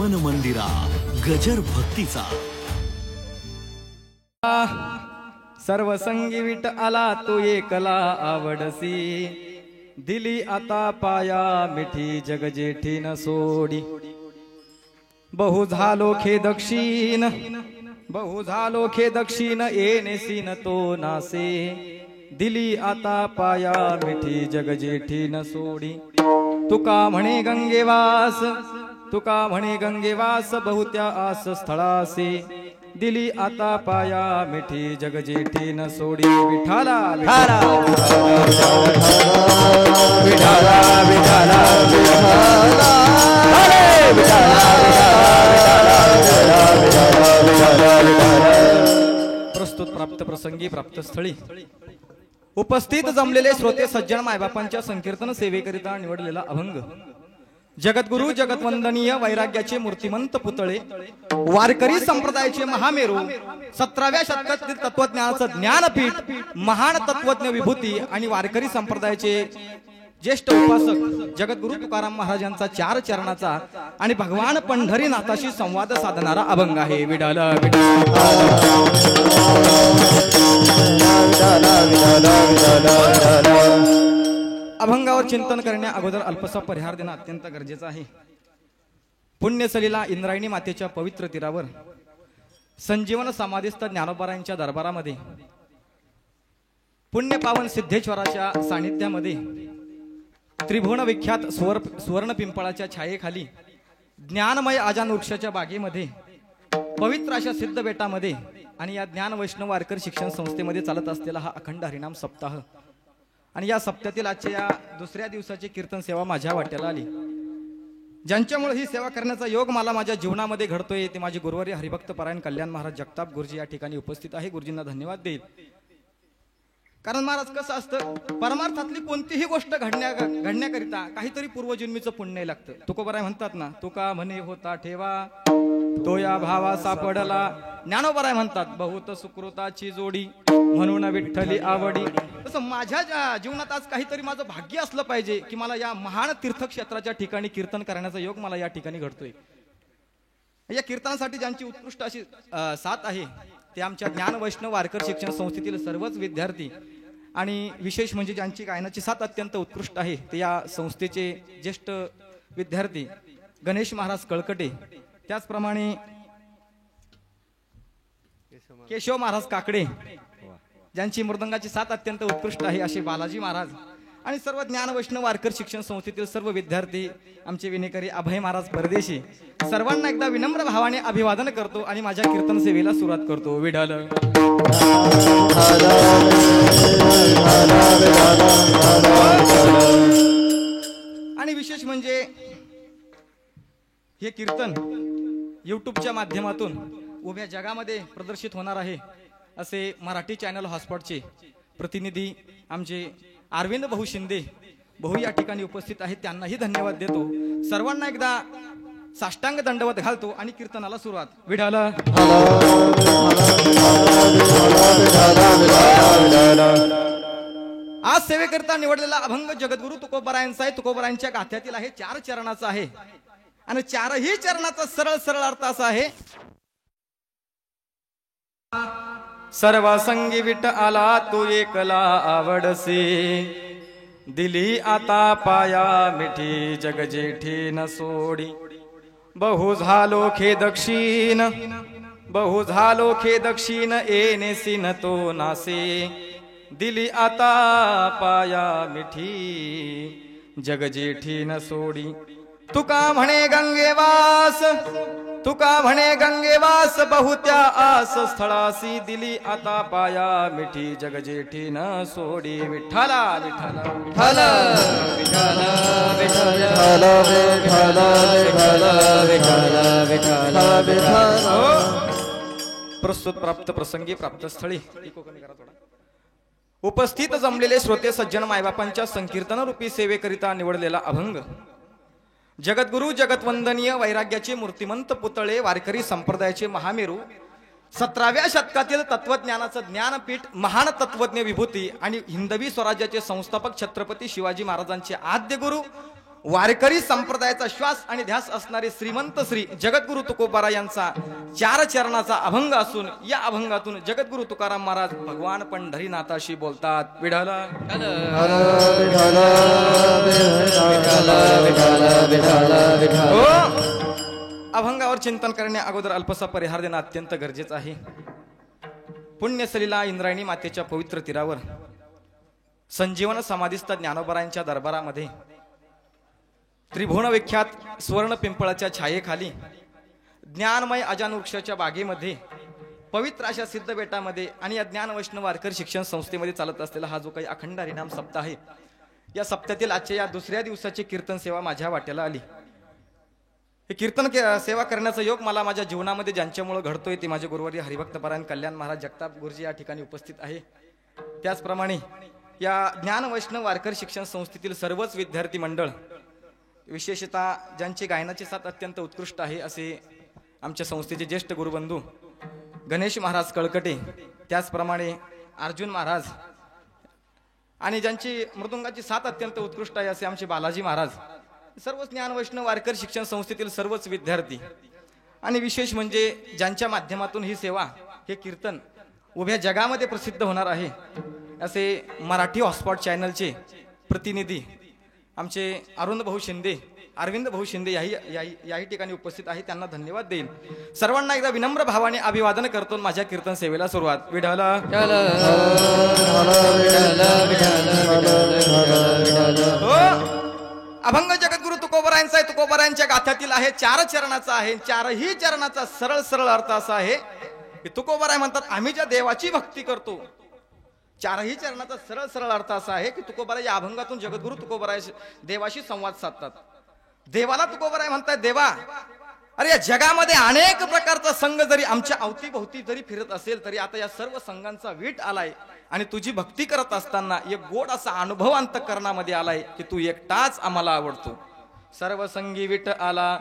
मन मंदिरा गजर भक्तीचा सर्व संगी विट आला तो एकला आवडसी दिली आता पाया मिठी जग जेठी न सोडी बहु झालो खे दक्षिण बहु झालो खे दक्षिण येनेसी न तो नासे दिली आता पाया मिठी जग जेठी न सोडी तुका म्हणे गंगेवास तुका म्हणे गंगेवास बहुत्या आस स्थळासी दिली आता पाया मिठी जग जेठी न सोडी विठाला विठाला विठाला विठाला प्रस्तुत प्राप्त प्रसंगी प्राप्त स्थळी उपस्थित जमलेले श्रोते सज्जन मायबापांच्या संकीर्तन सेवेकरिता निवडलेला अभंग जगद्गुरु जगतवंदनीय वैराग्याचे मूर्तिमंत पुतळे वारकरी संप्रदायाचे महामेरू 17व्या शतकातील तत्वज्ञानाचं ज्ञानपीठ महान तत्वज्ञ विभूती आणि वारकरी संप्रदायाचे ज्येष्ठ उपासक जगद्गुरु तुकाराम महाराजांचा 4 चरणाचा आणि भगवान पंढरीनाथाशी संवाद साधणारा अभंग आहे विडाल अभंगावर चिंतन करण्या अगोदर अल्पसा परिहार देणं अत्यंत गरजेचं आहे। पुण्यसलीला इंद्रायणी मातेच्या पवित्र तीरावर संजीवन समाधीस्थ ज्ञानोबारायांच्या दरबारामध्ये पुण्य पावन सिद्धेश्वराच्या सानिध्यामध्ये त्रिभुवन विख्यात सुवर्ण पिंपळाच्या छायेखाली ज्ञानमय आजान वृक्षाच्या बागेमध्ये पवित्र अशा सिद्ध बेटामध्ये आणि या ज्ञान वैष्णव वारकरी शिक्षण संस्थेमध्ये चालत असलेला हा अखंड हरिनाम सप्ताह आणि या सप्त्यातील आजच्या या दुसऱ्या दिवसाची कीर्तन सेवा माझ्या वाट्याला आली। ज्यांच्यामुळे ही सेवा करण्याचा योग मला माझ्या जीवनामध्ये घडतोय ते माझे गुरुवारी हरिभक्त परायण कल्याण महाराज जगताप गुरुजी या ठिकाणी उपस्थित आहे। गुरुजींना धन्यवाद देईल। कारण महाराज कसं असतं परमार्थातली कोणतीही गोष्ट घडण्याकरिता काहीतरी पूर्वजन्मीचं पुण्य लागतं। तुकोबराय म्हणतात ना तुका म्हणे होता ठेवा तो या भावा सापडला। ज्ञानोबराय म्हणतात बहुत सुकृताची जोडी म्हणून विठ्ठली आवडी। तसं माझ्या जीवनात आज काहीतरी माझं भाग्य असलं पाहिजे की मला या महान तीर्थक्षेत्राच्या ठिकाणी कीर्तन करण्याचा योग मला या ठिकाणी घडतोय। या कीर्तनासाठी ज्यांची उत्कृष्ट अशी साथ आहे ते आमच्या ज्ञान वैष्णव वारकरी शिक्षण संस्थेतील सर्वच विद्यार्थी आणि विशेष म्हणजे ज्यांची गायनाची साथ अत्यंत उत्कृष्ट आहे ते या संस्थेचे ज्येष्ठ विद्यार्थी गणेश महाराज कळकटे, त्याचप्रमाणे केशव महाराज काकडे ज्यांची मृदंगाची साथ अत्यंत उत्कृष्ट आहे असे बालाजी महाराज आणि सर्व ज्ञान वैष्णव वारकरी शिक्षण संस्थेतील सर्व विद्यार्थी आमचे विनेकरी अभय महाराज परदेशी सर्वांना एकदा विनम्र भावाने अभिवादन करतो आणि माझ्या कीर्तन सेवेला सुरुवात करतो। विठाल आणि विशेष म्हणजे हे कीर्तन युट्यूबच्या माध्यमातून उभ्या जगामध्ये प्रदर्शित होणार आहे असे मराठी चॅनल हॉटस्पॉटचे प्रतिनिधी आमचे अरविंद भाऊ शिंदे भाऊ या ठिकाणी उपस्थित आहेत। त्यांनाही धन्यवाद देतो। सर्वांना एकदा साष्टांग दंडवत घालतो आणि कीर्तनाला सुरुवात। विठाल आज सेवेकरिता निवडलेला अभंग जगद्गुरु तुकोबरायांचा आहे। तुकोबरायांच्या गाथ्यातील आहे 4 चरणाचा आहे आणि 4ही चरणाचा सरळ सरळ अर्थ असा आहे सर्व संगी विट आला तो एकला आवडसे दिली आता पाया मिठी जग जेठी न सोडी बहु झालो खे दक्षिण बहु झालो खे दक्षिण येनेसी न तो नासे दिली आता पाया मिठी जग जेठी न सोडी तुका म्हणे गंगेवास तुका म्हणे गंगेवास बहुत्या आस स्थळासी दिली आता पाया मिठी जग जेठी न सोडी विठ्ठला विठ्ठला विठ्ठला विठ्ठला विठ्ठला विठ्ठला विठ्ठला। प्रस्तुत प्राप्त प्रसंगी प्राप्त स्थळी उपस्थित जमलेले श्रोते सज्जन मायबापांच्या संकीर्तन रूपी सेवेकरिता निवडलेला अभंग जगद्गुरु जगतवंदनीय वैराग्याचे मूर्तिमंत पुतळे वारकरी संप्रदायाचे महामेरू 17व्या शतकातील तत्वज्ञानाचं ज्ञानपीठ महान तत्वज्ञ विभूती आणि हिंदवी स्वराज्याचे संस्थापक छत्रपती शिवाजी महाराजांचे आद्य गुरु वारकरी संप्रदायाचा श्वास आणि ध्यास असणारे श्रीमंत श्री जगद्गुरु तुकोबारा यांचा 4 चरणाचा अभंग असून या अभंगातून जगद्गुरु तुकाराम महाराज भगवान पंढरीनाथाशी बोलतात. विठ्ठल अभंगावर चिंतन करण्या अगोदर अल्पसा परिहार देणं अत्यंत गरजेचं आहे. पुण्यसलीला इंद्रायणी मातेच्या पवित्र तीरावर संजीवन समाधीस्थ ज्ञानोबरायांच्या दरबारामध्ये त्रिभुवन विख्यात सुवर्ण पिंपळाच्या छायेखाली ज्ञानमय अजान वृक्षाच्या बागेमध्ये पवित्र अशा सिद्ध बेटामध्ये आणि या ज्ञान वैष्णव वारकरी शिक्षण संस्थेमध्ये चालत असलेला हा जो काही अखंड हरिनाम सप्ताह आहे, या सप्त्यातील आजच्या या दुसऱ्या दिवसाची कीर्तन सेवा माझ्या वाट्याला आली. हे कीर्तन सेवा करण्याचा योग मला माझ्या जीवनामध्ये ज्यांच्यामुळे घडतोय ते माझे गुरुवारी हरिभक्तपरायण कल्याण महाराज जगताप गुरुजी या ठिकाणी उपस्थित आहे. त्याचप्रमाणे या ज्ञान वैष्णव वारकरी शिक्षण संस्थेतील सर्वच विद्यार्थी मंडळ, विशेषतः ज्यांची गायनाची साथ अत्यंत उत्कृष्ट आहे असे आमच्या संस्थेचे ज्येष्ठ गुरुबंधू गणेश महाराज कळकटे, त्याचप्रमाणे अर्जुन महाराज, आणि ज्यांची मृदुंगाची साथ अत्यंत उत्कृष्ट आहे असे आमचे बालाजी महाराज, सर्वच ज्ञान वैष्णव वारकरी शिक्षण संस्थेतील सर्वच विद्यार्थी, आणि विशेष म्हणजे ज्यांच्या माध्यमातून ही सेवा, हे कीर्तन उभ्या जगामध्ये प्रसिद्ध होणार आहे असे मराठी हॉटस्पॉट चॅनलचे प्रतिनिधी आमचे अरुण भाऊ शिंदे, अरविंद भाऊ शिंदे याही ठिकाणी उपस्थित आहे. त्यांना धन्यवाद देईल. सर्वांना एकदा विनम्र भावाने अभिवादन करतो माझ्या कीर्तन सेवेला सुरुवात. विठ्ठल अभंग जगद्गुरु तुकोबारायांचा आहे. तुकोबारायांच्या गाथ्यातील आहे, 4 चरणाचा आहे. 4ही चरणाचा सरळ सरळ अर्थ असा आहे की तुकोबाराय म्हणतात आम्ही ज्या देवाची भक्ती करतो. 4ही चरणाचा सरळ सरळ अर्थ असा आहे की तुकोबाराय या अभंगातून जगद्गुरु तुकोबाराय देवाशी संवाद साधतात. देवाला तुकोबाराय म्हणतात, देवा अरे या जगामध्ये अनेक प्रकारचा संघ जरी आमच्या अवतीभोवती जरी फिरत असेल तरी आता या सर्व संघांचा वीट आलाय आणि तुझी भक्ती करत असताना एक गोड असा अनुभव अंतःकरणामध्ये आलाय की तू एकटाच आम्हाला आवडतो. सर्व संगी विट आला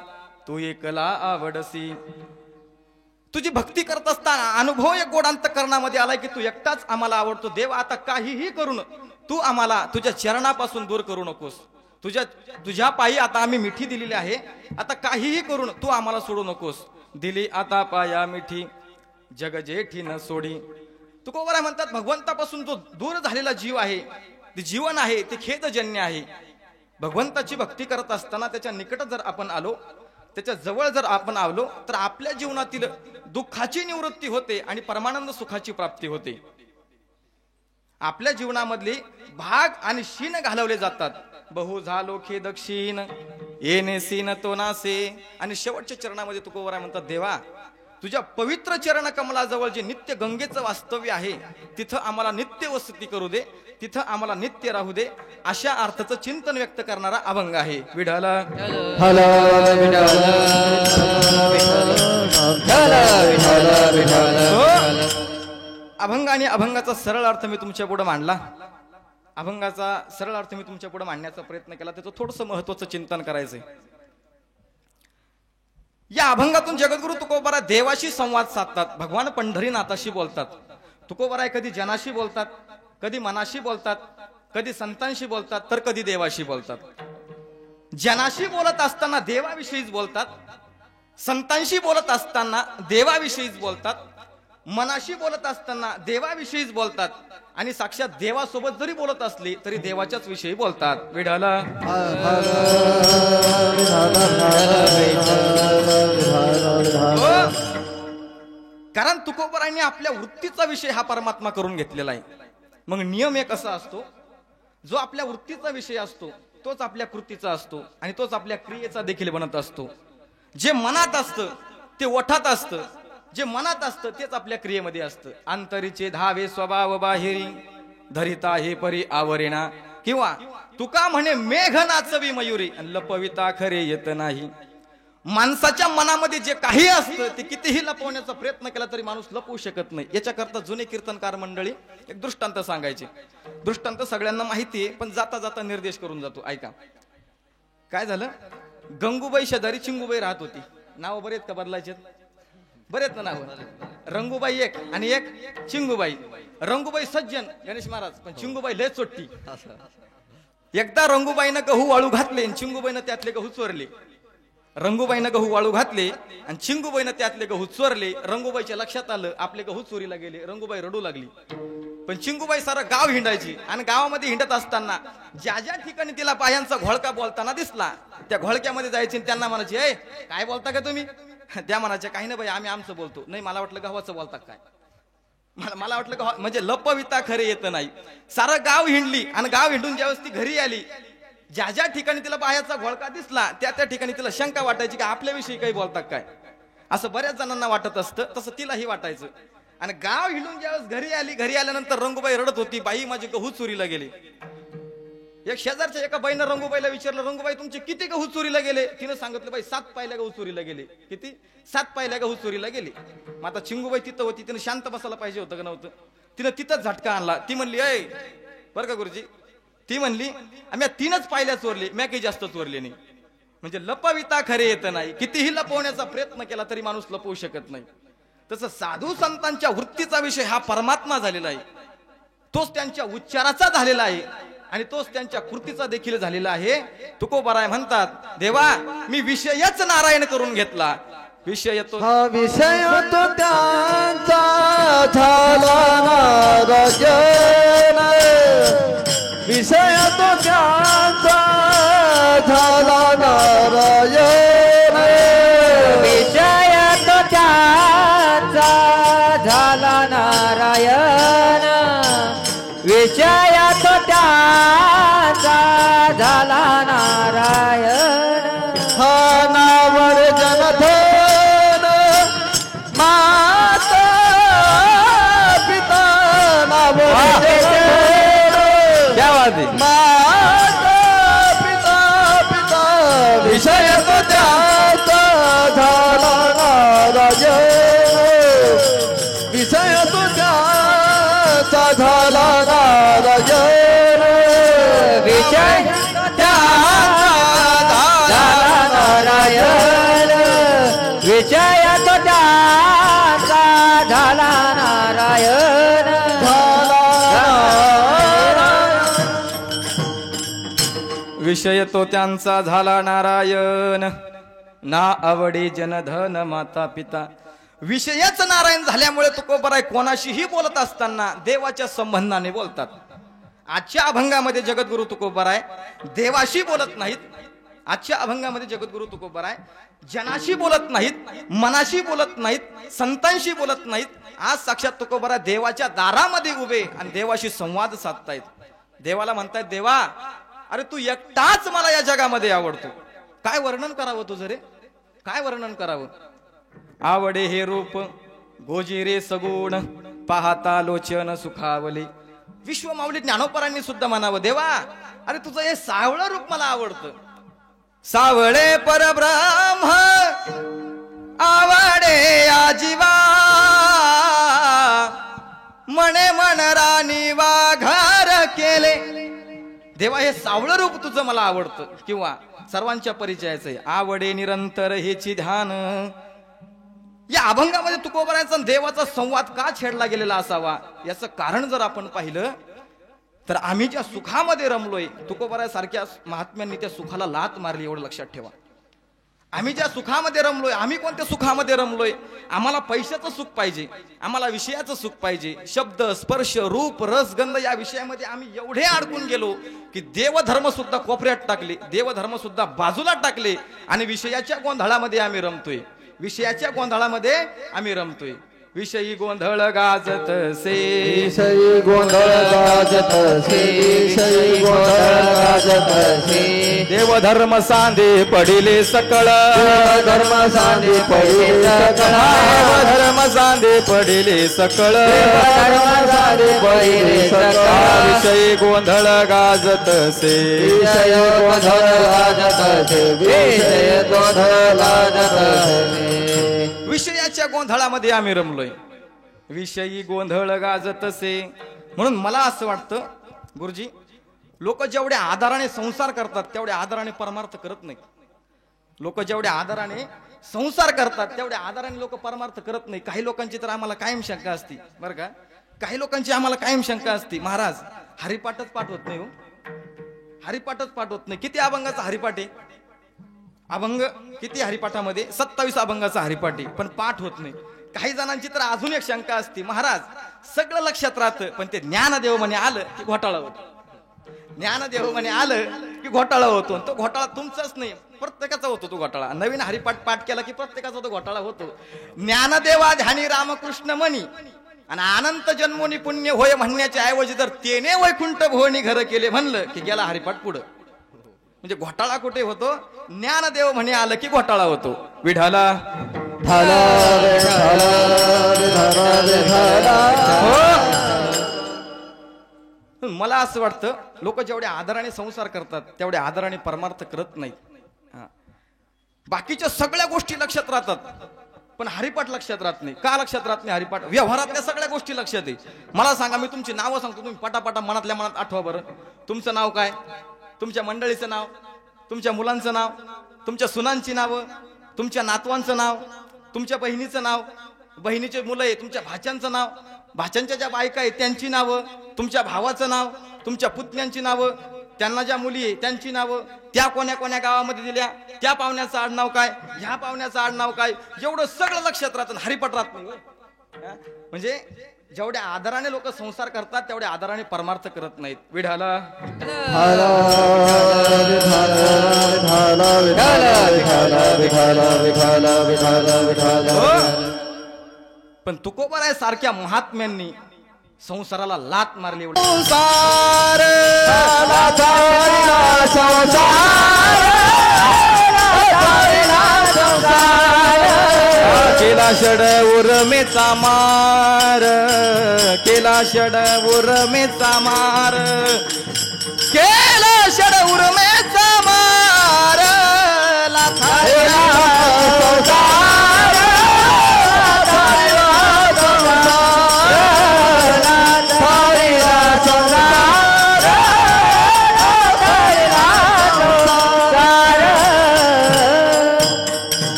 तू एकला आवडसी. तुझी भक्ती करत असताना अनुभव एक गोड अंतःकरणामध्ये आलाय की तू एकटाच आम्हाला आवडतो. देव आता काहीही करून तू आम्हाला तुझ्या चरणापासून दूर करू नकोस. तुझ्या पायी आता आम्ही मिठी दिलेली आहे, आता काहीही करून तू आम्हाला सोडू नकोस. दिली आता पाया मिठी जग जेठी न सोडी. तुकोबाराय म्हणतात भगवंतापासून जो दूर झालेला जीव आहे, ते जीवन आहे ते खेदजन्य आहे. भगवंताची भक्ती करत असताना त्याच्या निकट जर आपण आलो, त्याच्या जवळ जर आपण आलो तर आपल्या जीवनातील दुःखाची निवृत्ती होते आणि परमानंद सुखाची प्राप्ती होते. आपल्या जीवनामधली भाग आणि शीन घालवले जातात. बहु झालो खेद क्षीण येणे सीन तो नासे. आणि शेवटच्या चरणामध्ये तुकोबाराय म्हणतात, देवा तुझ्या पवित्र चरण कमलाजवळ जे नित्य गंगेचं वास्तव्य आहे तिथं आम्हाला नित्य वसती करू दे, तिथं आम्हाला नित्य राहू दे. अशा अर्थाचं चिंतन व्यक्त करणारा अभंग आहे. विठ्ठल अभंग आणि अभंगाचा सरळ अर्थ मी तुमच्या पुढे मांडला. अभंगाचा सरळ अर्थ मी तुमच्या पुढे मांडण्याचा प्रयत्न केला. त्याचं थोडंसं महत्वाचं चिंतन करायचंय. या अभंगातून जगद्गुरु तुकोबाराय देवाशी संवाद साधतात, भगवान पंढरीनाथाशी बोलतात. तुकोबाराय कधी जनाशी बोलतात, कधी मनाशी बोलतात, कधी संतांशी बोलतात, तर कधी देवाशी बोलतात. जनाशी बोलत असताना देवाविषयीच बोलतात, संतांशी बोलत असताना देवाविषयीच बोलतात, मनाशी बोलत असताना देवाविषयीच बोलतात, आणि साक्षात देवासोबत जरी बोलत असली तरी देवाच्याच विषयी बोलतात. विठ्ठल कारण तुकोबारायांनी आपल्या वृत्तीचा विषय हा परमात्मा करून घेतलेला आहे. मग नियम एक असा असतो, जो आपल्या वृत्तीचा विषय असतो तोच आपल्या कृतीचा असतो आणि तोच आपल्या क्रियेचा देखील बनत असतो. जे मनात असतं ते ओठात असतं, जे मनात असतं तेच आपल्या क्रियेमध्ये असतं. अंतरीचे धावे स्वभाव बाहेरी धरिता हे परी आवरेना. किंवा तुका म्हणे मेघ नाचवी मयुरी लपविता खरे येत नाही. माणसाच्या मनामध्ये जे काही असतं ते कितीही लपवण्याचा प्रयत्न केला तरी माणूस लपवू शकत नाही. याच्याकरता जुने कीर्तनकार मंडळी एक दृष्टांत सांगायचे. दृष्टांत सगळ्यांना माहिती आहे पण जाता जाता निर्देश करून जातो. ऐका काय झालं. गंगूबाई शेजारी चिंगूबाई राहत होती. नाव बरेत का बदलायचे? बरेत ना नाव. रंगूबाई एक आणि एक चिंगूबाई. रंगूबाई सज्जन गणेश महाराज, पण चिंगूबाई लय चोट्टी. एकदा रंगूबाईनं गहू वाळू घातले आणि चिंगूबाईनं त्यातले गहू चोरले. रंगूबाईनं गहू वाळू घातले आणि चिंगूबाईनं त्यातले गहू चोरले. रंगूबाईच्या लक्षात आलं आपले गहू चोरीला गेले. रंगूबाई रडू लागली. पण चिंगूबाई सारं गाव हिंडायची आणि गावामध्ये हिंडत असताना ज्या ज्या ठिकाणी तिला पायांचा घोळका बोलताना दिसला त्या घोळक्यामध्ये जायची आणि त्यांना म्हणायची, ए काय बोलता का तुम्ही? त्या म्हणायच्या, काही नाही बाई, आम्ही आमचं बोलतो. नाही, मला वाटलं गावाचं बोलता काय. मला वाटलं गाव म्हणजे लपविता खरे येत नाही. सारं गाव हिंडली आणि गाव हिंडून ज्यावेळेस ती घरी आली, ज्या ज्या ठिकाणी तिला पायाचा घोळका दिसला त्या त्या ठिकाणी तिला शंका वाटायची की आपल्याविषयी काही बोलतात काय. असं बऱ्याच जणांना वाटत असतं, तसं तिलाही वाटायचं. आणि गाव हिंडून ज्यावेळेस घरी आली, घरी आल्यानंतर रंगूबाई रडत होती, बाई माझे गहू चोरीला गेले. एक शेजारच्या एका बाईनं रंगूबाईला विचारलं, रंगूबाई तुमचे किती गहू चोरीला गेले? तिनं सांगितलं, बाई 7 पायल्या गहू चोरीला गेले. किती? 7 पायल्या गहू चोरीला गेले. मग आता चिंगूबाई तिथं होती, तिनं शांत बसायला पाहिजे होतं का नव्हतं? तिनं तिथंच झटका आणला. ती म्हणली, अय बरं का गुरुजी, ती म्हणली आम्ही 3च पायल्या चोरले, मी काही जास्त चोरले नाही. म्हणजे लपविता खरे येत नाही. कितीही लपवण्याचा प्रयत्न केला तरी माणूस लपवू शकत नाही. तसं साधू संतांच्या वृत्तीचा विषय हा परमात्मा झालेला आहे. तोच त्यांच्या उच्चाराचा झालेला आहे आणि तोच त्यांच्या कृतीचा देखील झालेला आहे. तुकोबाराय म्हणतात, देवा मी विषयच नारायण करून घेतला. विषय तो हा विषय तो त्यांचा झाला नारायण. विषय तो त्यांचा झाला नारायण. विषय तो त्यांचा झाला नारायण. विषय तो त्यांचा झाला नारायण. हा नावर जनधन माता पिता नावर माता पिता पिता विषय तो त्याचा झाला नारायण. विषय तो त्याचा झाला नारायण. विषय झाला नारायण. विषय तो त्यांचा झाला नारायण. विषय तो त्यांचा झाला नारायण. ना आवडे जनधन माता पिता. विषयच नारायण झाल्यामुळे तुकोबाराय कोणाशीही बोलत असताना देवाच्या संबंधाने बोलतात. आजच्या अभंगामध्ये जगद्गुरु तुकोबाराय देवाशी बोलत नाहीत. आजच्या अभंगामध्ये जगद्गुरु तुकोबाराय जनाशी बोलत नाहीत, मनाशी बोलत नाहीत, संतांशी बोलत नाहीत. आज साक्षात तुकोबाराय देवाच्या दारामध्ये उभे आणि देवाशी संवाद साधतायत. देवाला म्हणतायत, देवा अरे तू एकटाच मला या जगामध्ये आवडतो. काय वर्णन करावं तुझं रे, काय वर्णन करावं. आवडे हे रूप गोजी रे सगुण, पाहता लोचन सुखावले. विश्वमाऊली ज्ञानोपरांनी सुद्धा म्हणावं, देवा अरे तुझं हे सावळं रूप मला आवडतं. सावळे परब्रह्म आवडे आजीवा, मने मन राणी वाघार केले. देवा हे सावळं रूप तुझं मला आवडतं. किंवा सर्वांच्या परिचयाचं आहे, आवडे निरंतर हेची ध्यान. या अभंगामध्ये तुकोबारायांचा देवाचा संवाद का छेडला गेलेला असावा याचं कारण जर आपण पाहिलं तर आम्ही ज्या सुखामध्ये रमलोय, तुकोबारायांसारख्या महात्म्यांनी त्या सुखाला लात मारली, एवढं लक्षात ठेवा. आम्ही ज्या सुखामध्ये रमलोय, आम्ही कोणत्या सुखामध्ये रमलोय? आम्हाला पैशाचं सुख पाहिजे, आम्हाला विषयाचं सुख पाहिजे. शब्द स्पर्श रूप रस गंध या विषयामध्ये आम्ही एवढे अडकून गेलो की देवधर्म सुद्धा कोपऱ्यात टाकले, देवधर्म सुद्धा बाजूला टाकले आणि विषयाच्या गोंधळामध्ये आम्ही रमतोय. विषयाच्या गोंधळामध्ये आम्ही रमतोय. विषयी गोंधळ गाजत से, विषयी गोंधळ गाजत से, विषयी गोंधळ गाजत से. देवधर्म सांधे पडिले सकळ, धर्म सांधे पडिले सकळ. देवधर्म सांधे पडिले सकळ, धर्म सांधे पडिले सकळ. विषयी गोंधळ गाजत से, विषय गोंधळ गाजत से, विषय गोंधळ गाजत से. विषयाच्या गोंधळामध्ये आम्ही रमलोय. विषयी गोंधळ गाजत से. म्हणून मला असं वाटतं गुरुजी, लोक जेवढ्या आधाराने संसार करतात तेवढ्या आधाराने परमार्थ करत नाही. लोक जेवढ्या आधाराने संसार करतात तेवढ्या आधाराने लोक परमार्थ करत नाही. काही लोकांची तर आम्हाला कायम शंका असती बरं का, काही लोकांची आम्हाला कायम शंका असती, महाराज हरिपाठच पाठ होत नाही हो. हरिपाठच पाठ होत नाही. किती अभंगाचा हरिपाठ आहे? अभंग किती हरिपाठामध्ये? 27 अभंगाचा हरिपाठ आहे, पण पाठ होत नाही. काही जणांची तर अजून एक शंका असते, महाराज सगळं लक्षात राहतं पण ते ज्ञानदेव म्हणे आलं की घोटाळा होतो. ज्ञानदेव म्हणे आलं की घोटाळा होतो. तो घोटाळा तुमचाच नाही, प्रत्येकाचा होतो तो घोटाळा. नवीन हरिपाठ पाठ केला की प्रत्येकाचा तो घोटाळा होतो. ज्ञानदेवा ध्यानी रामकृष्ण म्हणी आणि अनंत जन्मोनी पुण्य होय म्हणण्याच्या ऐवजी जर तेने वैकुंठ भुवनी घर केले म्हणलं की गेला हरिपाठ पुढं. म्हणजे घोटाळा कुठे होतो? ज्ञानदेव म्हणे आलं की घोटाळा होतो. विठाला मला असं वाटतं लोक जेवढ्या आदराने संसार करतात तेवढ्या आदराने परमार्थ करत नाहीत. बाकीच्या सगळ्या गोष्टी लक्षात राहतात पण हरिपाठ लक्षात राहत नाही. का लक्षात राहत नाही हरिपाठ? व्यवहारातल्या सगळ्या गोष्टी लक्षात आहे. मला सांगा, मी तुमची नावं सांगतो, तुम्ही पटापटा मनातल्या मनात आठवा बरं. तुमचं नाव काय? तुमच्या मंडळीचं नाव, तुमच्या मुलांचं नाव, तुमच्या सुनांची नावं, तुमच्या नातवांचं नाव, तुमच्या बहिणीचं नाव, बहिणीचे मुलं आहे, तुमच्या भाच्यांचं नाव, भाच्यांच्या ज्या बायका आहेत त्यांची नावं, तुमच्या भावाचं नाव, तुमच्या पुतण्यांची नावं, त्यांना ज्या मुली आहे त्यांची नावं, त्या कोण्या कोण्या गावामध्ये दिल्या, त्या पाहुण्याचं आडनाव काय, ह्या पाहुण्याचं आडनाव काय, एवढं सगळं लक्षात राहतं, हरिपाठ राहत नाही. म्हणजे जेवढ्या आदराने लोक संसार करतात तेवढ्या आदराने परमार्थ करत नाहीत. विढाला पण तुकोबाराय सारख्या महात्म्यांनी संसाराला लात मारली. संसार केला षड उर्मेचा मार, केला षड उर्मेचा मार, केला षड उर्मेचा मार, लाथाळला संसार, लाथाळला संसार, लाथाळला संसार, लाथाळला संसार,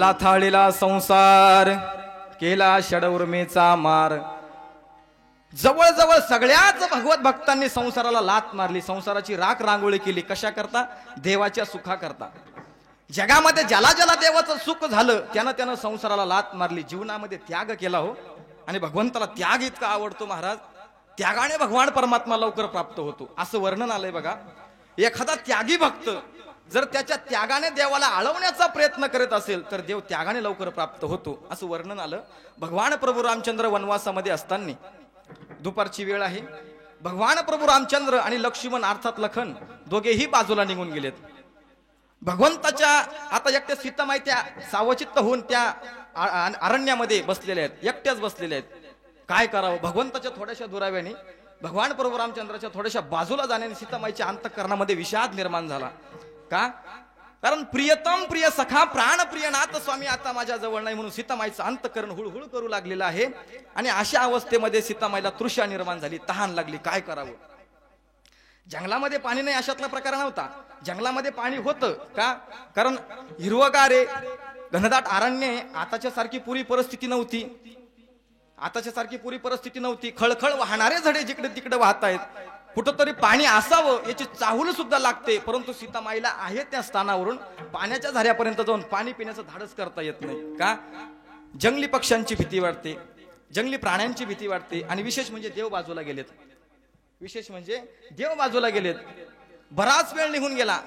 लाथाळीला संसार, केला षडउर्मेचा मार. जवळजवळ सगळ्याच भगवत भक्तांनी संसाराला लात मारली, संसाराची राख रांगोळी केली. कशा करता? देवाच्या सुखा करता. जगामध्ये ज्याला ज्याला देवाचं सुख झालं त्यानं संसाराला लात मारली. जीवनामध्ये त्याग केला हो. आणि भगवंताला त्याग इतका आवडतो महाराज, त्यागाने भगवान परमात्मा लवकर प्राप्त होतो असं वर्णन आलंय बघा. एखादा त्यागी भक्त जर त्याच्या त्यागाने देवाला आळवण्याचा प्रयत्न करत असेल तर देव त्यागाने लवकर प्राप्त होतो असं वर्णन आलं. भगवान प्रभू रामचंद्र वनवासामध्ये असताना दुपारची वेळ आहे. भगवान प्रभू रामचंद्र आणि लक्ष्मण अर्थात लखन दोघेही बाजूला निघून गेलेत. भगवंताच्या आता एकट्या सीतामाई त्या सावचित्त होऊन त्या अरण्यामध्ये बसलेल्या आहेत, एकट्याच बसलेल्या आहेत. काय करावं? भगवंताच्या थोड्याशा दुराव्याने, भगवान प्रभू रामचंद्राच्या थोड्याशा बाजूला जाण्याने सीतामाईच्या अंतःकरणामध्ये विषाद निर्माण झाला. का? कारण प्रियतम प्रिय सखा प्राण प्रिय नाथ स्वामी आता माझ्या जवळ नाही म्हणून सीतामाईचं अंतःकरण हुळहुळ करू लागलेलं आहे. आणि अशा अवस्थेमध्ये सीतामाईला तृषा निर्माण झाली, तहान लागली. काय करावं? जंगलामध्ये पाणी नाही अशातला प्रकार नव्हता. जंगलामध्ये पाणी होतं. का? कारण हिरवगार आहे, घनदाट अरण्य. आताच्या सारखी पुरी परिस्थिती नव्हती. आताच्या सारखी पुरी परिस्थिती नव्हती. खळखळ वाहणारे झडे जिकडे तिकडे वाहत आहेत. कुठंतरी पाणी असावं याची चाहूल सुद्धा लागते. परंतु सीतामाईला आहे त्या स्थानावरून पाण्याच्या झऱ्यापर्यंत जाऊन पाणी पिण्याचं धाडस करता येत नाही. का? जंगली पक्ष्यांची भीती वाटते, जंगली प्राण्यांची भीती वाटते. आणि विशेष म्हणजे देव बाजूला गेलेत. विशेष म्हणजे देव बाजूला गेलेत. बराच वेळ निघून गेला.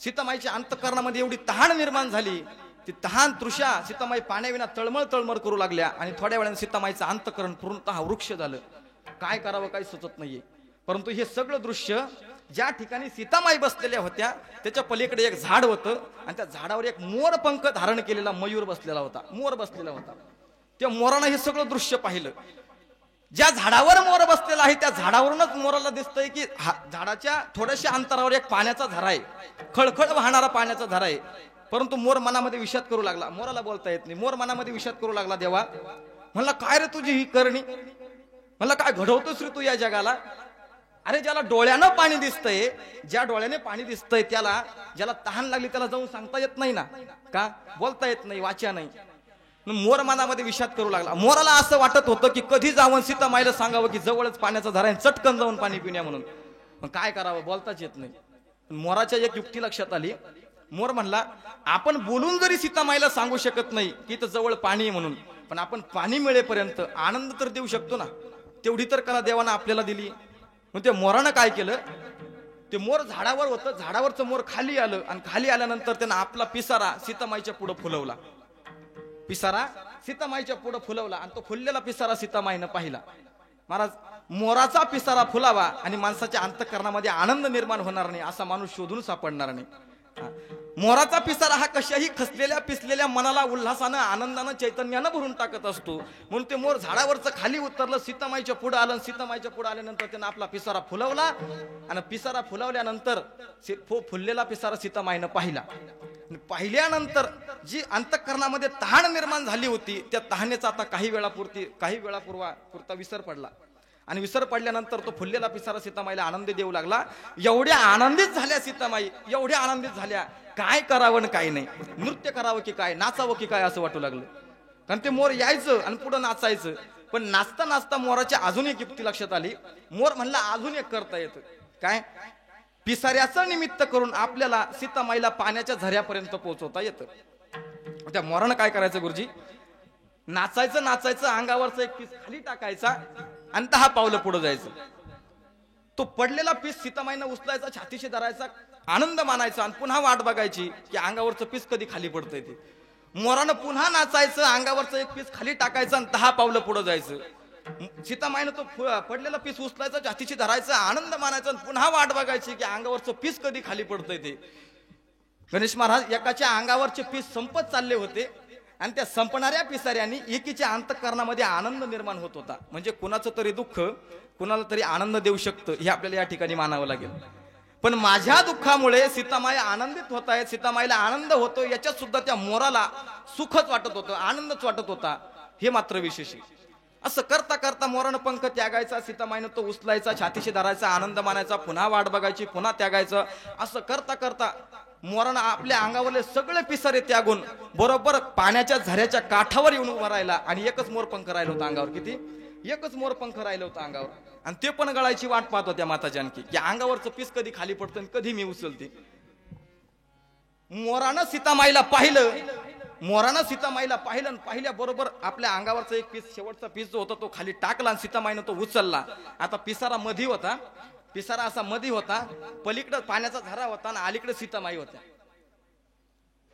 सीतामाईच्या अंतःकरणामध्ये एवढी तहान निर्माण झाली. ती तहान तृषा सीतामाई पाण्याविना तळमळ तळमळ करू लागल्या. आणि थोड्या वेळाने सीतामाईचं अंतःकरण पूर्णतः वृक्ष झालं. काय करावं काही सुचत नाहीये. परंतु हे सगळं दृश्य ज्या ठिकाणी सीतामाई बसलेल्या होत्या त्याच्या पलीकडे एक झाड होतं आणि त्या झाडावर एक मोर पंख धारण केलेला मयूर बसलेला होता, मोर बसलेला होता. त्या मोरानं हे सगळं दृश्य पाहिलं. ज्या झाडावर मोर बसलेला आहे त्या झाडावरूनच मोराला दिसतंय की झाडाच्या थोड्याशा अंतरावर एक पाण्याचा झरा आहे, खळखळ वाहणारा पाण्याचा झरा आहे. परंतु मोर मनामध्ये विषाद करू लागला. मोराला बोलता येत नाही. मोर मनामध्ये विषाद करू लागला. देवा म्हणला काय रे तुझी ही करणी? म्हणला काय घडवतोस रे तू या जगाला? अरे ज्याला डोळ्यानं पाणी दिसतंय, ज्या डोळ्याने पाणी दिसतंय त्याला, ज्याला तहान लागली त्याला जाऊन सांगता येत नाही ना. का? बोलता येत नाही, वाचा नाही. मोर मनामध्ये विषाद करू लागला. मोराला असं वाटत होतं की कधी जाऊन सीतामाईला सांगावं की जवळच पाण्याचा झरा आहे, चटकन जाऊन पाणी पिण्या म्हणून. मग काय करावं, बोलताच येत नाही. मोराच्या एक युक्ती लक्षात आली. मोर म्हणला, आपण बोलून जरी सीतामाईला सांगू शकत नाही की इथं जवळ पाणी आहे म्हणून, पण आपण पाणी मिळेपर्यंत आनंद तर देऊ शकतो ना, तेवढी तर कला देवानं आपल्याला दिली. मग ते मोरानं काय केलं, ते मोर झाडावर होतं, झाडावरचं मोर खाली आलं आणि खाली आल्यानंतर त्यानं आपला पिसारा सीतामाईच्या पुढं फुलवला. पिसारा सीतामाईच्या पुढं फुलवला आणि तो फुललेला पिसारा सीतामाईनं पाहिला. महाराज, मोराचा पिसारा फुलावा आणि माणसाच्या अंतःकरणामध्ये आनंद निर्माण होणार नाही असा माणूस शोधून सापडणार नाही. मोराचा पिसारा हा कशाही खसलेल्या पिसलेल्या मनाला उल्हासानं आनंदानं चैतन्यानं भरून टाकत असतो. म्हणून ते मोर झाडावरचं खाली उतरलं, सीतामाईच्या पुढे आलं. सीतामाईच्या पुढे आल्यानंतर त्यानं आपला पिसारा फुलवला आणि पिसारा फुलवल्यानंतर फुललेला पिसारा सीतामाईनं पाहिला. पाहिल्यानंतर जी अंतःकरणामध्ये तहान निर्माण झाली होती, त्या तहानेचा आता काही वेळापुरता विसर पडला. आणि विसर पडल्यानंतर तो फुललेला पिसारा सीतामाईला आनंद देऊ लागला. एवढ्या आनंदित झाल्या सीतामाई, एवढ्या आनंदित झाल्या, काय करावं काय नाही, नृत्य करावं की काय, नाचावं की काय असं वाटू लागलं. कारण ते मोर यायचं आणि पुढं नाचायचं. पण नाचता नाचता मोराच्या अजून एक युक्ती लक्षात आली. मोर म्हणला, अजून एक करता येतं. काय? पिसाऱ्याचं निमित्त करून आपल्याला सीतामाईला पाण्याच्या झऱ्यापर्यंत पोहोचवता येतं. त्या मोरानं काय करायचं गुरुजी, नाचायचं नाचायचं, अंगावरचं एक पीस खाली टाकायचा आणि 10 पावलं पुढे जायचं. तो पडलेला पीस सीतामाईनं उचलायचा, छातीशी धरायचा, आनंद मानायचा आणि पुन्हा वाट बघायची की अंगावरचं पीस कधी खाली पडतंय ते. मोरानं पुन्हा नाचायचं, अंगावरचं एक पीस खाली टाकायचं आणि 10 पावलं पुढे जायचं. सीतामाईनं तो पडलेला पीस उचलायचा, छातीशी धरायचा, आनंद मानायचा आणि पुन्हा वाट बघायची की अंगावरचं पीस कधी खाली पडतंय ते. गणेश महाराज, एकाच्या अंगावरचे पीस संपत चालले होते आणि त्या संपणाऱ्या पिसाऱ्यांनी एकीच्या अंतःकरणामध्ये आनंद निर्माण होत होता. म्हणजे कुणाचं तरी दुःख कुणाला तरी आनंद देऊ शकतं, हे आपल्याला या ठिकाणी मानावं लागेल. पण माझ्या दुःखामुळे सीतामाई आनंदित होत आहे, सीतामाईला आनंद होतो, याच्यात सुद्धा त्या मोराला सुखच वाटत होतं, आनंदच वाटत होता, हे मात्र विशेष. असं करता करता मोरानं पंख त्यागायचा, सीतामाईनं तो उचलायचा, छातीशी धरायचा, आनंद मानायचा, पुन्हा वाट बघायची, पुन्हा त्यागायचं. असं करता करता मोरानं आपल्या अंगावरले सगळे पिसारे त्यागून बरोबर पाण्याच्या झऱ्याच्या काठावर येऊन उभा राहिला. आणि एकच मोरपंख राहिलं होतं अंगावर. किती? एकच मोरपंख राहिलं होतं अंगावर. आणि ते पण गळायची वाट पाहत होत्या माता जानकी की अंगावरचं पीस कधी खाली पडतं, कधी मी उचलते. मोरानं सीतामाईला पाहिलं, मोरानं सीतामाईला पाहिलं, पाहिल्या बरोबर आपल्या अंगावरचा एक पीस, शेवटचा पीस जो होता तो खाली टाकला आणि सीतामाईनं तो उचलला. आता पिसारा मधी होता, पिसारा असा मधी होता, पलीकडे पाण्याचा झरा होता आणि अलीकडे सीतामाई होत्या.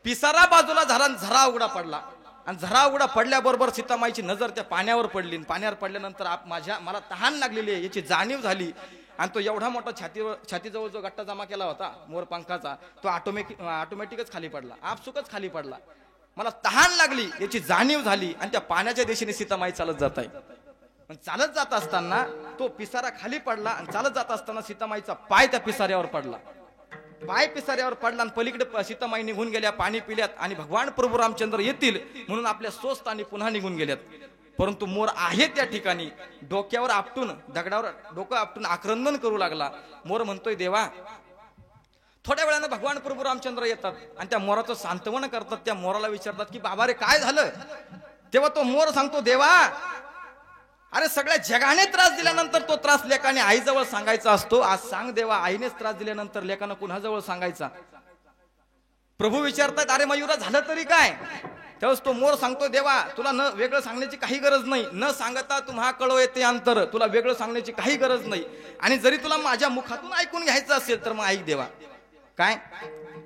पिसारा बाजूला झाला, झरा उघडा पडला आणि झरा उघडा पडल्याबरोबर सीतामाईची नजर त्या पाण्यावर पडली. पाण्यावर पडल्यानंतर मला तहान लागलेली आहे याची जाणीव झाली. आणि तो एवढा मोठा छातीजवळ जो गट्टा जमा केला होता मोरपंखाचा, तो ऑटोमॅटिकच खाली पडला, आपसुकच खाली पडला. मला तहान लागली याची जाणीव झाली आणि त्या पाण्याच्या दिशेने सीतामाई चालत जात आहे. चालत जात असताना तो पिसारा खाली पडला आणि चालत जात असताना सीतामाईचा पाय त्या पिसाऱ्यावर पडला. पाय पिसाऱ्यावर पडला आणि पलीकडे सीतामाई निघून गेल्या, पाणी पिल्यात आणि भगवान प्रभू रामचंद्र येतील म्हणून आपल्या स्वस्थानी पुन्हा निघून गेल्यात. परंतु मोर आहे त्या ठिकाणी डोक्यावर आपटून, दगडावर डोकं आपटून आक्रंदन करू लागला. मोर म्हणतोय, देवा. थोड्या वेळानं भगवान प्रभू रामचंद्र येतात आणि त्या मोराचं सांत्वन करतात. त्या मोराला विचारतात की बाबा रे काय झालं. तेव्हा तो मोर सांगतो, देवा, अरे सगळ्या जगाने त्रास दिल्यानंतर तो त्रास लेकाने आईजवळ सांगायचा असतो. आज सांग देवा, आईनेच त्रास दिल्यानंतर लेकानं कुणाजवळ सांगायचा. प्रभू विचारतात, अरे मयुरा झालं तरी काय. तेव्हाच तो मोर सांगतो, देवा तुला न वेगळं सांगण्याची काही गरज नाही, न सांगता तुम्हा कळो येते अंतर, तुला वेगळं सांगण्याची काही गरज नाही. आणि जरी तुला माझ्या मुखातून ऐकून घ्यायचं असेल तर मग ऐक देवा. काय?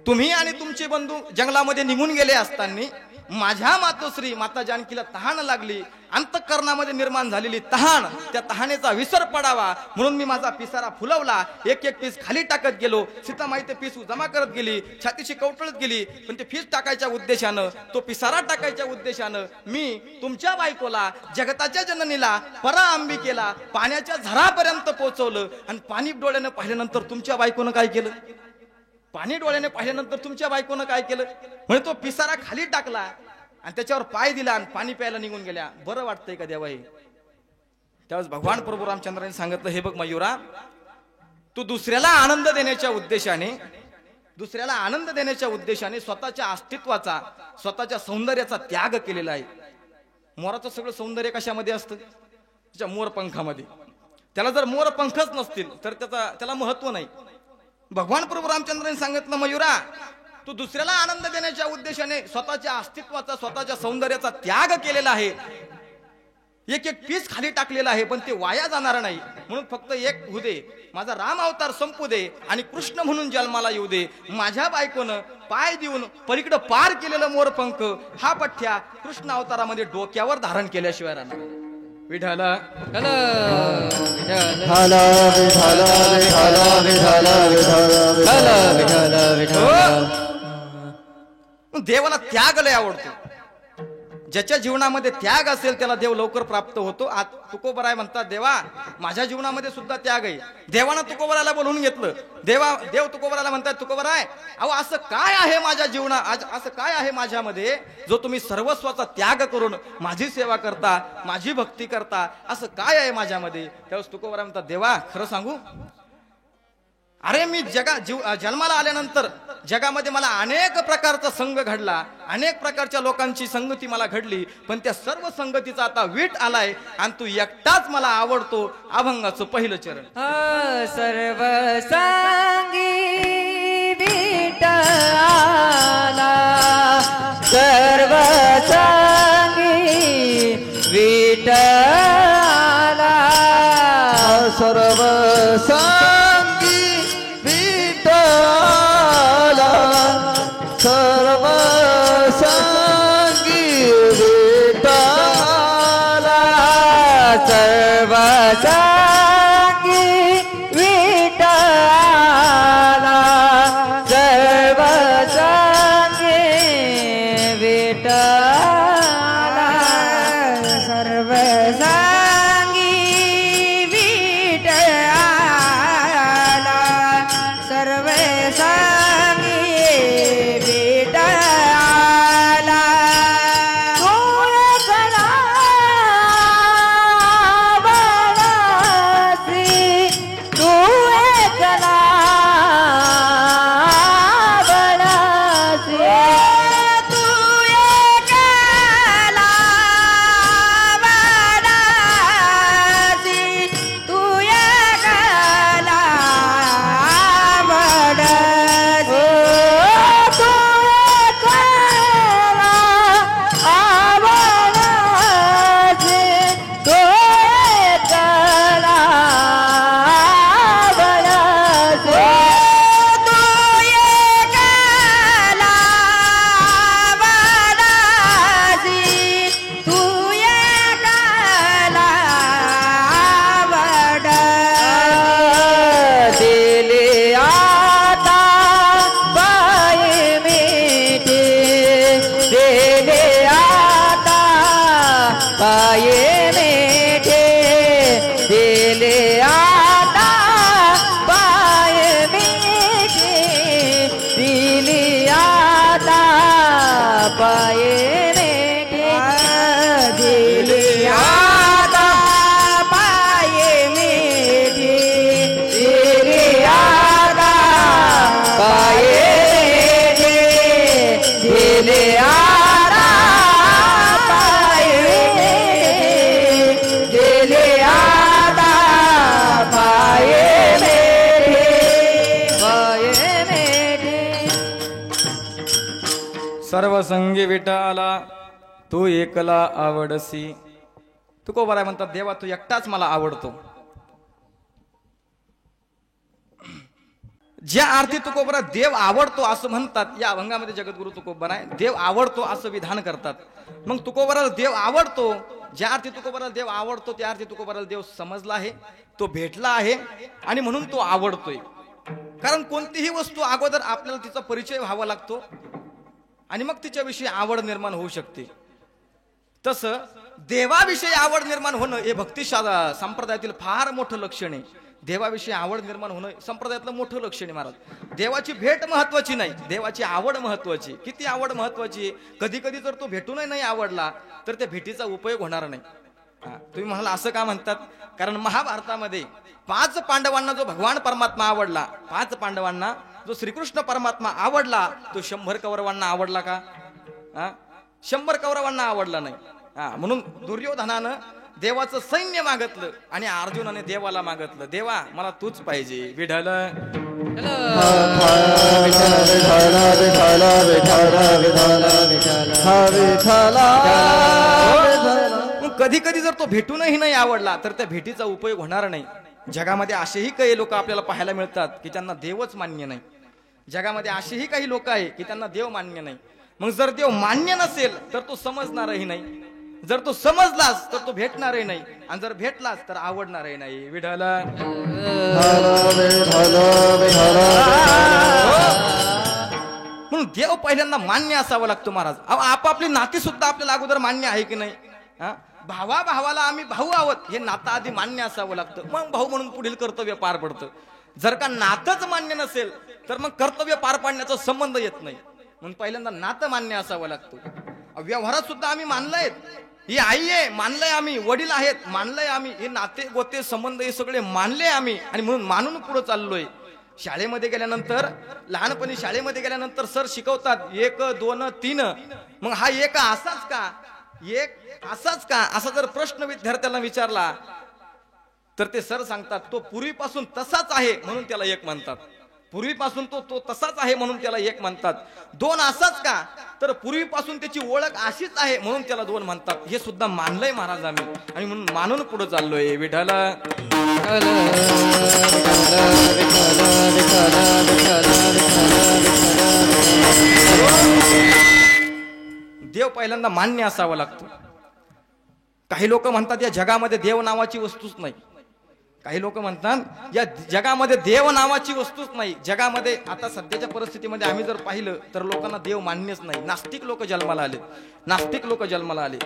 तुम्ही आणि तुमचे बंधू जंगलामध्ये निघून गेले असताना माझ्या मातोश्री माता जानकीला तहान लागली. अंतःकरणामध्ये निर्माण झालेली तहान, त्या तहानेचा विसर पडावा म्हणून मी माझा पिसारा फुलवला, एक एक पीस खाली टाकत गेलो. सीतामाई ते पीस जमा करत गेली, छातीशी कवटळत गेली. पण ते पीस टाकायच्या उद्देशानं, तो पिसारा टाकायच्या उद्देशानं मी तुमच्या बायकोला, जगताच्या जननीला, परा अंबिकेला पाण्याच्या झरापर्यंत पोहोचवलं. आणि पाणी डोळ्यानं पाहिल्यानंतर तुमच्या बायकोनं काय केलं, पाणी डोळ्याने पाहिल्यानंतर तुमच्या बायकोनं काय केलं, म्हणजे तो पिसारा खाली टाकला आणि त्याच्यावर पाय दिला आणि पाणी प्यायला निघून गेल्या. बरं वाटतंय का देवा हे? त्यावेळेस भगवान प्रभू रामचंद्रांनी सांगितलं, हे बघ मयुरा, तू दुसऱ्याला आनंद देण्याच्या उद्देशाने स्वतःच्या अस्तित्वाचा, स्वतःच्या सौंदर्याचा त्याग केलेला आहे. मोराचं सगळं सौंदर्य कशामध्ये असतं? त्याच्या मोरपंखामध्ये. त्याला जर मोर पंखच नसतील तर त्याला महत्व नाही. भगवान प्रभू रामचंद्रांनी सांगितलं, मयुरा तू दुसऱ्याला आनंद देण्याच्या उद्देशाने स्वतःच्या अस्तित्वाचा स्वतःच्या सौंदर्याचा त्याग केलेला आहे. एक एक पीस खाली टाकलेला आहे, पण ते वाया जाणार नाही. म्हणून फक्त एक होऊ दे, माझा राम अवतार संपू दे आणि कृष्ण म्हणून जन्माला येऊ दे. माझ्या बायकोनं पाय देऊन पलीकडे पार केलेलं मोरपंख हा पठ्ठ्या कृष्ण अवतारामध्ये डोक्यावर धारण केल्याशिवाय राहणार. विठ्ठल विठ्ठल विठ्ठल विठ्ठल विठ्ठल विठ्ठल विठ्ठल. देवाला त्याग लय आवडतो. ज्याच्या जीवनामध्ये त्याग असेल त्याला देव लवकर प्राप्त होतो. तुकोबराय म्हणतात, देवा माझ्या जीवनामध्ये सुद्धा त्याग आहे. देवानं तुकोबरायला बोलवून घेतलं. देव तुकोबरायला म्हणतात, तुकोबराय अहो असं काय आहे माझ्या जीवनात, असं काय आहे माझ्यामध्ये जो तुम्ही सर्वस्वाचा त्याग करून माझी सेवा करता, माझी भक्ती करता, असं काय आहे माझ्यामध्ये. त्यावेळेस तुकोबराय म्हणतात, देवा खरं सांगू, अरे मी जन्माला आल्यानंतर जगामध्ये मला अनेक प्रकारचा संघ घडला, अनेक प्रकारच्या लोकांची संगती मला घडली, पण त्या सर्व संगतीचा आता वीट आलाय आणि तू एकटाच मला आवडतो. अभंगाचं पहिलं चरण. सर्व सांगी वीट आला, सर्व सांगी वीट आला, सर्व सांगी विठ्ठला, सर्व सांगी विठ्ठला, सर्व सांगी विठ्ठला, सर्व सांगी विठ्ठला, सर्व सांगी विठ्ठला, सर्व सांगी विठ्ठला. तू एकला बनसी, तू एकला बनसी, तू एकला बनसी, तू एकला बनसी, तू एकला बनसी, तू एकला बनसी, तू एकला बनसी, तू एकला बनसी. दिली आता बाई मिठी, दिली आता बाई मिठी, दिली आता बाई मिठी, दिली आता बाई मिठी, दिली आता बाई मिठी, दिली आता बाई मिठी, दिली आता बाई मिठी, दिली आता बाई मिठी, बाई मिठी. सर्व संगी विठ्ठला तू एकला आवडसी. तुकोबराय म्हणतात, देवा तू एकटाच मला आवडतो. ज्या अर्थी तुकोबराय देव आवडतो असं म्हणतात, या अभंगामध्ये जगद्गुरु तुकोबराय देव आवडतो असं विधान करतात. मग तुकोबराला देव आवडतो, ज्या अर्थी तुकोबराला देव आवडतो त्या अर्थी तुकोबराला देव समजला आहे, तो भेटला आहे आणि म्हणून तो आवडतोय. कारण कोणतीही वस्तू अगोदर आपल्याला तिचा परिचय व्हावा लागतो आणि मग तिच्याविषयी आवड निर्माण होऊ शकते. तसं देवाविषयी आवड निर्माण होणं हे भक्ती संप्रदायातील फार मोठं लक्षण आहे. देवाविषयी आवड निर्माण होणं संप्रदायातलं मोठं लक्षण आहे महाराज. देवाची भेट महत्वाची नाही, देवाची आवड महत्वाची. किती आवड महत्वाची. कधी कधी जर तो भेटूनही नाही आवडला तर त्या भेटीचा उपयोग होणार नाही. तुम्ही म्हणाल असं का म्हणतात, कारण महाभारतामध्ये 5 पांडवांना जो भगवान परमात्मा आवडला, 5 पांडवांना जो श्रीकृष्ण परमात्मा आवडला, तो 100 कौरवांना आवडला का? 100 कौरवांना आवडला नाही. म्हणून दुर्योधनानं देवाचं सैन्य मागितलं आणि अर्जुनाने देवाला मागितलं, देवा मला तूच पाहिजे. विठ्ठल कधी कधी जर तो भेटूनही नाही आवडला तर त्या भेटीचा उपयोग होणार नाही. जगामध्ये असेही काही लोक आपल्याला पाहायला मिळतात की त्यांना देवच मान्य नाही. जगामध्ये असेही काही लोक आहे की त्यांना देव मान्य नाही. मग जर देव मान्य नसेल तर तो समजणारही नाही. जर तो समजलास तर तो भेटणारही नाही, आणि जर भेटलास तर आवडणारही नाही. विठ्ठल म्हणून देव पहिल्यांदा मान्य असावं लागतो महाराज. आपापली नाती सुद्धा आपल्याला अगोदर मान्य आहे की नाही. भावा भावाला आम्ही भाऊ आहोत हे नातं आधी मान्य असावं लागतं, मग भाऊ म्हणून पुढील कर्तव्य पार पडतं. जर का नातंच मान्य नसेल तर मग कर्तव्य पार पाडण्याचा संबंध येत नाही. म्हणून पहिल्यांदा नातं मान्य असावं लागतं. व्यवहारात सुद्धा आम्ही मानलंय, ही आई आहे मानलंय आम्ही, वडील आहेत मानलंय आम्ही, हे नाते गोते संबंध हे सगळे मानले आम्ही, आणि म्हणून मानून पुढे चाललोय. शाळेमध्ये गेल्यानंतर, लहानपणी शाळेमध्ये गेल्यानंतर सर शिकवतात 1 2 3. मग हा एक असाच का, एक असाच का, असा जर प्रश्न विद्यार्थ्यांना विचारला तर ते सर सांगतात तो पूर्वीपासून तसाच आहे म्हणून त्याला एक म्हणतात. पूर्वीपासून तो तसाच आहे म्हणून त्याला एक म्हणतात. 2 असाच का, तर पूर्वीपासून त्याची ओळख अशीच आहे म्हणून त्याला 2 म्हणतात. हे सुद्धा मानलंय महाराज आम्ही, आणि म्हणून मानून पुढे चाललोय. विठ्ठल देव पहिल्यांदा मान्य असावा लागतो. काही लोक म्हणतात या जगामध्ये देव नावाची वस्तूच नाही. काही लोक म्हणतात या जगामध्ये देव नावाची वस्तूच नाही. जगामध्ये आता सध्याच्या परिस्थितीमध्ये आम्ही जर पाहिलं तर लोकांना देव मान्यच नाही. नास्तिक लोक जन्माला आले, नास्तिक लोक जन्माला आले.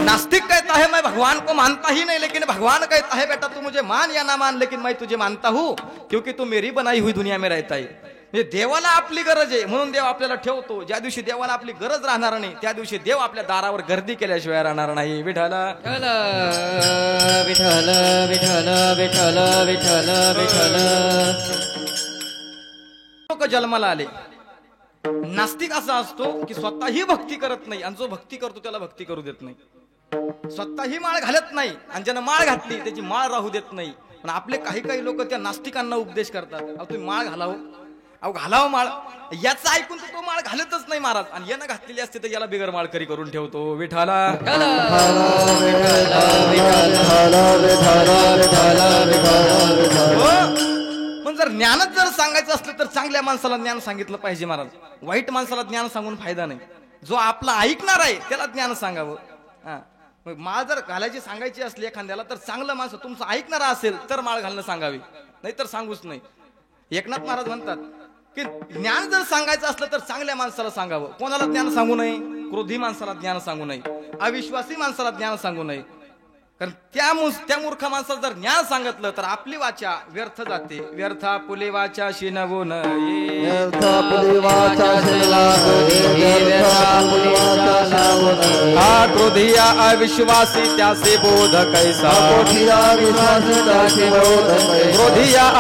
नास्तिक कहता है मैं भगवान को मानता ही नहीं, लेकिन भगवान कहता है बेटा तू मुझे मान या ना मान, लेकिन मैं तुझे मानता हूं क्योंकि तू मेरी बनाई हुई दुनिया में रहता है. देवाला आपली गरज आहे म्हणून देव आपल्याला ठेवतो. ज्या दिवशी देवाला आपली गरज राहणार नाही त्या दिवशी देव आपल्या दारावर गर्दी केल्याशिवाय राहणार नाही. विठ्ठल विठ्ठल विठ्ठल विठ्ठल विठ्ठल विठ्ठल. लोक जन्माला आले. नास्तिक असा असतो की स्वतःही भक्ती करत नाही आणि जो भक्ती करतो त्याला भक्ती करू देत नाही. स्वतःही माळ घालत नाही आणि ज्यानं माळ घातली त्याची माळ राहू देत नाही. पण आपले काही लोक त्या नास्तिकांना उपदेश करतात, अहो तुम्ही माळ घालाव, अहो घालाव माळ. याचं ऐकून तो माळ घालतच नाही महाराज, आणि यानं घातलेली असते तर याला बिगर माळकरी करून ठेवतो. विठ्ठला पण जर ज्ञानच जर सांगायचं असलं तर चांगल्या माणसाला ज्ञान सांगितलं पाहिजे महाराज. वाईट माणसाला ज्ञान सांगून फायदा नाही. जो आपला ऐकणार आहे त्याला ज्ञान सांगावं. माळ जर घालायची सांगायची असली एखाद्याला तर चांगलं माणसं तुमचं ऐकणारा असेल तर माळ घालणं सांगावी, नाही तर सांगूच नाही. एकनाथ महाराज म्हणतात की ज्ञान जर सांगायचं असलं तर चांगल्या माणसाला सांगावं. कोणाला ज्ञान सांगू नये, क्रोधी माणसाला ज्ञान सांगू नये, अविश्वासी माणसाला ज्ञान सांगू नये. कारण त्या मूर्ख माणसाला जर ज्ञान सांगितलं तर आपली वाचा व्यर्थ जाते. व्यर्था पुले वाचा शिनवू नये, हा क्रोधिया अविश्वासी त्यासे बोध कैसा, क्रोधिया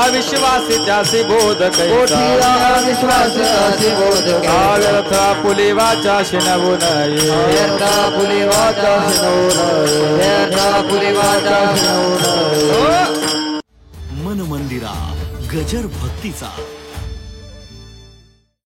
अविश्वासी त्यासे बोध कैसा, व्यर्था पुले वाचा शिनवू नये, मन मंदिरा गजर भक्तीचा.